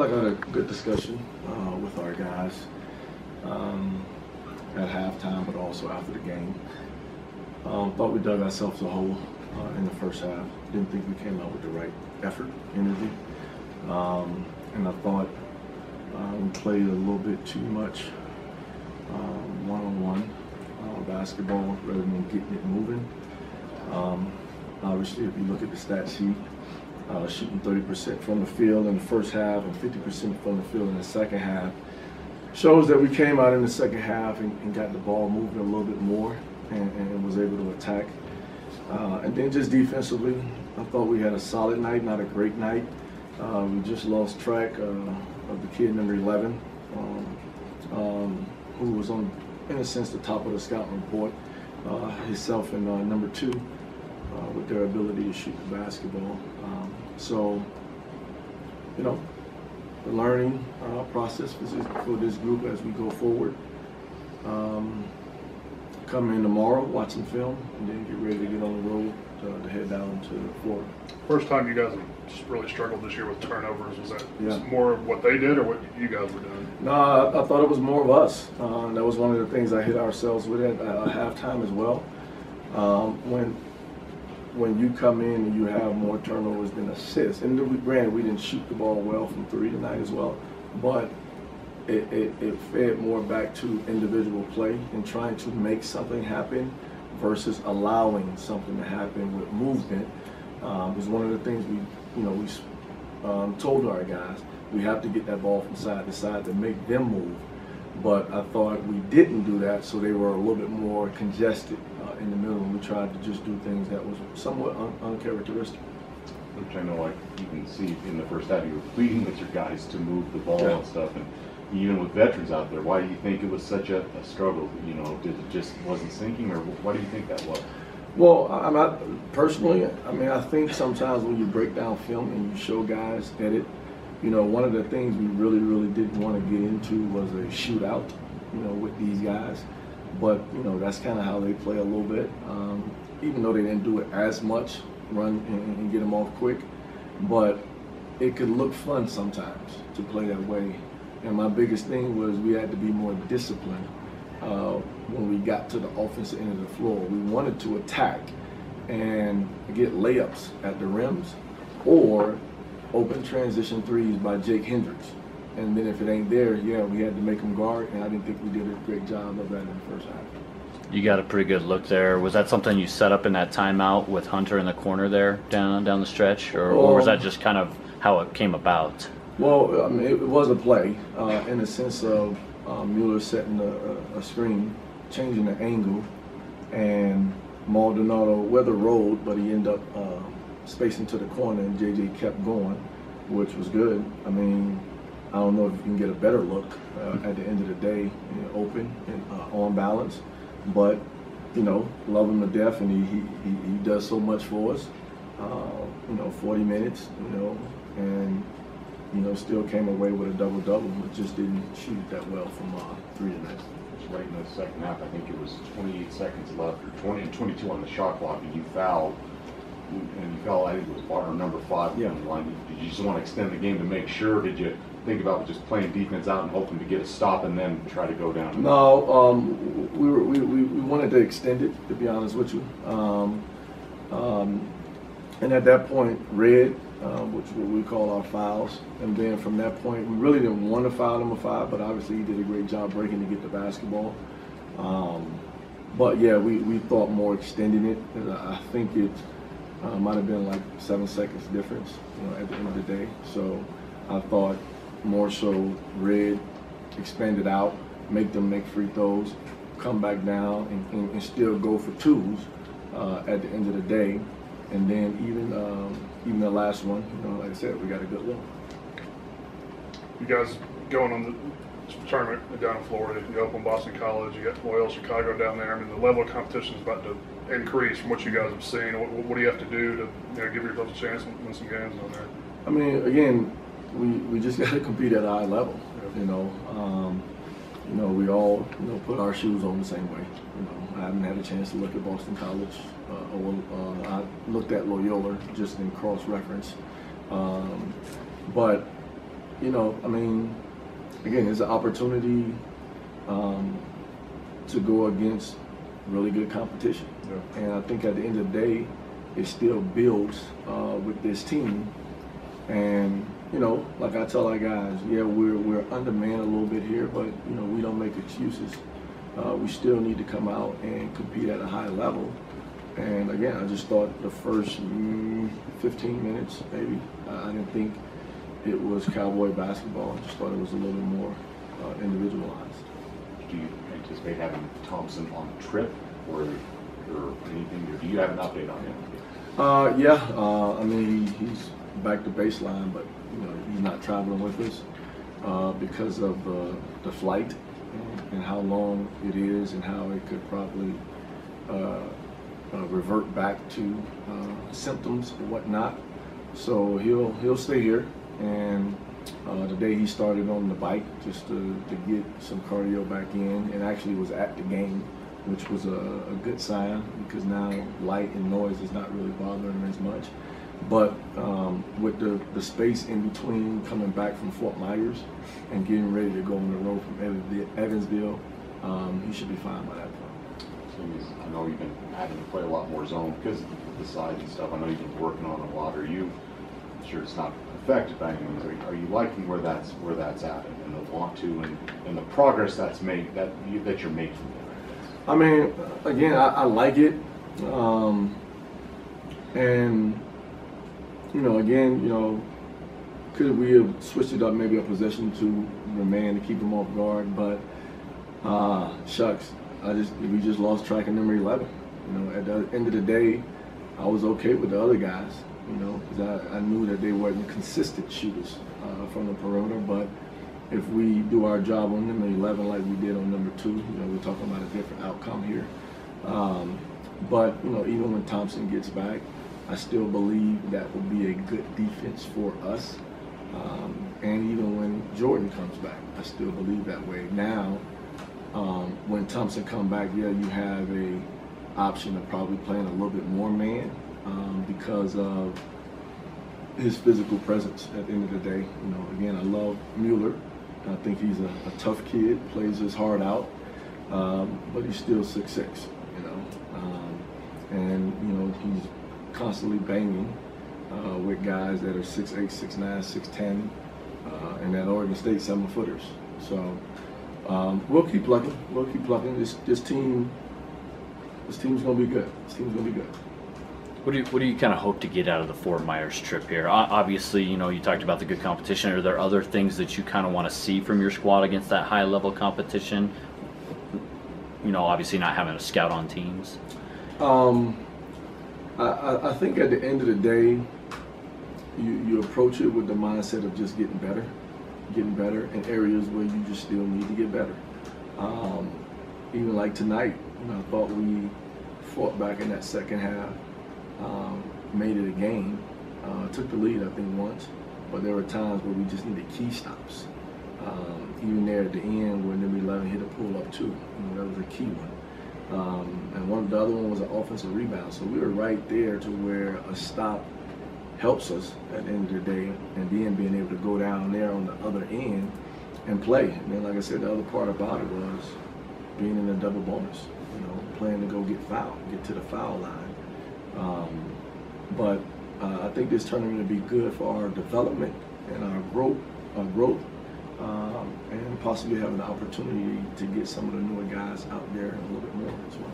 I got a good discussion with our guys at halftime, but also after the game. Thought we dug ourselves a hole in the first half. Didn't think we came out with the right effort, energy, and I thought we played a little bit too much one-on-one basketball rather than getting it moving. Obviously, if you look at the stat sheet, shooting 30% from the field in the first half and 50% from the field in the second half shows that we came out in the second half and got the ball moving a little bit more and was able to attack. And then just defensively, I thought we had a solid night, not a great night. We just lost track of the kid number 11, who was on, in a sense, the top of the scouting report. Himself and number 2 with their ability to shoot the basketball. So, you know, the learning process for this group as we go forward. Come in tomorrow, watch some film, and then get ready to get on the road to head down to Florida. First time you guys have just really struggled this year with turnovers. Was that Yeah. more of what they did or what you guys were doing? No, I thought it was more of us. That was one of the things I hit ourselves with at halftime as well. When you come in and you have more turnovers than assists, and granted we didn't shoot the ball well from 3 tonight as well, but it fed more back to individual play and trying to make something happen versus allowing something to happen with movement. Was one of the things we told our guys, we have to get that ball from side to side to make them move. But I thought we didn't do that, so they were a little bit more congested in the middle, and we tried to just do things that was somewhat uncharacteristic. Which I know, like you can see in the first half, you were pleading with your guys to move the ball and stuff, and even with veterans out there, why do you think it was such a struggle? You know, did it just wasn't sinking, or why do you think that was? Well, personally, I think sometimes when you break down film and you show guys edit, you know, one of the things we really didn't want to get into was a shootout, you know, with these guys. But, you know, that's kind of how they play a little bit. Even though they didn't do it as much, run and get them off quick. But it could look fun sometimes to play that way. And my biggest thing was we had to be more disciplined when we got to the offensive end of the floor. We wanted to attack and get layups at the rims or open transition threes by Jake Hendricks. And then if it ain't there, yeah, we had to make them guard, and I didn't think we did a great job of that in the first half. You got a pretty good look there. Was that something you set up in that timeout with Hunter in the corner there down the stretch, or was that just kind of how it came about? Well, it was a play in the sense of Mueller setting a screen, changing the angle, and Maldonado weather rolled, but he ended up spacing to the corner, and JJ kept going, which was good. I mean, I don't know if you can get a better look at the end of the day, you know, open and on balance, but you know, love him to death, and he does so much for us. You know, 40 minutes, you know, and you know, still came away with a double-double, but just didn't shoot it that well from 3 tonight. Right in the second half, I think it was 28 seconds left, or 20 and 22 on the shot clock, and you fouled. And you felt, I think it was bar number 5 yeah. on the line. Did you just want to extend the game to make sure? Did you think about just playing defense out and hoping to get a stop and then try to go down? No, we wanted to extend it, to be honest with you. And at that point, red, which what we call our fouls, and then from that point, we really didn't want to foul number 5, but obviously he did a great job breaking to get the basketball. But yeah, we thought more extending it. I think it might have been like 7 seconds difference, you know, at the end of the day. So I thought more so red, expand it out, make them make free throws, come back down and still go for 2s at the end of the day. And then even the last one, you know, like I said, we got a good look. You guys going on the tournament down in Florida, you open Boston College, you got Loyola Chicago down there. I mean, the level of competition is about to increase from what you guys have seen. What do you have to do to, you know, give yourselves a chance to win some games down there? I mean, again, we just got to compete at a high level. You know, we all, you know, put our shoes on the same way. You know, I haven't had a chance to look at Boston College. I looked at Loyola just in cross-reference, but you know, I mean, again, it's an opportunity to go against really good competition. Yeah. And I think at the end of the day, it still builds with this team. And, you know, like I tell our guys, yeah, we're undermanned a little bit here, but, you know, we don't make excuses. We still need to come out and compete at a high level. And again, I just thought the first 15 minutes, maybe, I didn't think it was Cowboy basketball. I just thought it was a little bit more individualized. Do you anticipate having Thompson on the trip or anything? Or do you have an update on him? Yeah, I mean, he's back to baseline, but, you know, he's not traveling with us because of the flight and how long it is and how it could probably revert back to symptoms and whatnot. So he'll stay here, and today he started on the bike just to get some cardio back in, and actually was at the game, which was a good sign because now light and noise is not really bothering him as much. But with the space in between coming back from Fort Myers and getting ready to go on the road from Evansville, he should be fine by that point. So I know you've been having to play a lot more zone because of the size and stuff. I know you've been working on it a lot. I'm sure it's not affected by any means. Are you liking where that's at and the want to and the progress that's made that you're making there? I mean, again, I like it, and you know, again, you know, could we have switched it up, maybe a possession to remain to keep him off guard? But shucks, we just lost track of number 11. You know, at the end of the day, I was okay with the other guys, you know, because I knew that they weren't consistent shooters from the perimeter. But if we do our job on number 11 like we did on number 2, you know, we're talking about a different outcome here. But, you know, even when Thompson gets back, I still believe that will be a good defense for us. And even when Jordan comes back, I still believe that way. Now, when Thompson comes back, yeah, you have a option of probably playing a little bit more man because of his physical presence at the end of the day. You know, again, I love Mueller. I think he's a tough kid, plays his heart out, but he's still 6'6", you know. And, you know, he's constantly banging with guys that are 6'8", 6'9", 6'10", and that Oregon State 7-footers. So we'll keep plugging. We'll keep plugging. This team's gonna be good. This team's gonna be good. What do you kind of hope to get out of the Fort Myers trip here? Obviously, you know, you talked about the good competition. Are there other things that you kind of want to see from your squad against that high level competition? You know, obviously not having a scout on teams. I think at the end of the day, you approach it with the mindset of just getting better in areas where you just still need to get better. Even like tonight, you know, I thought we fought back in that second half, made it a game, took the lead I think once, but there were times where we just needed key stops. Even there at the end when number 11 hit a pull up too, you know, that was a key one. And the other one was an offensive rebound. So we were right there to where a stop helps us at the end of the day, and then being able to go down there on the other end and play. And then, like I said, the other part about it was being in a double bonus, you know, playing to go get fouled, get to the foul line. But I think this tournament will be good for our development and our growth, and possibly having the opportunity to get some of the newer guys out there a little bit more as well.